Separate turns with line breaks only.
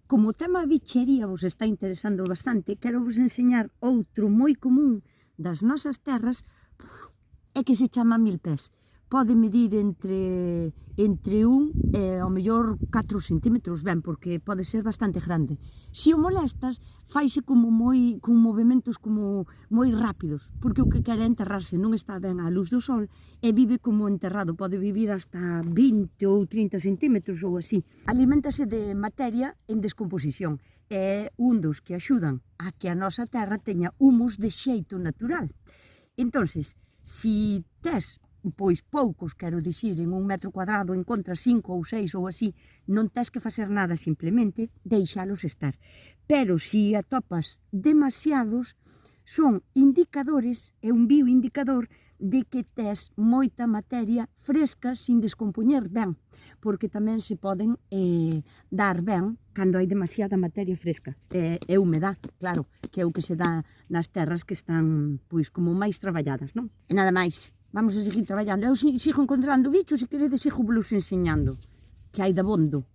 Como o tema bichería vos está interesando bastante, quero vos enseñar outro moi común das nosas terras, é que se chama milpés. Pode medir entre 1 e ao mellor 4 centímetros, ben, porque pode ser bastante grande. Se o molestas, faise como con movimentos como moi rápidos, porque o que quere é enterrarse, non está ben á luz do sol e vive como enterrado, pode vivir hasta 20 ou 30 centímetros ou así. Aliméntase de materia en descomposición, é un dos que axudan a que a nosa terra teña humus de xeito natural. Entonces, si tes pois poucos, quero dicir, en 1 metro cuadrado encontras 5 ou 6 ou así, non tes que facer nada, simplemente deixalos estar. Pero si atopas demasiados, son indicadores, é un bioindicador de que tes moita materia fresca sin descompoñer ben, porque tamén se poden dar ben cando hai demasiada materia fresca. E humedad, claro, que é o que se dá nas terras que están pois como máis traballadas, non? E nada máis. Vamos a seguir traballando. Eu sigo encontrando bichos e queredes sigo vos enseñando, que hai dabondo.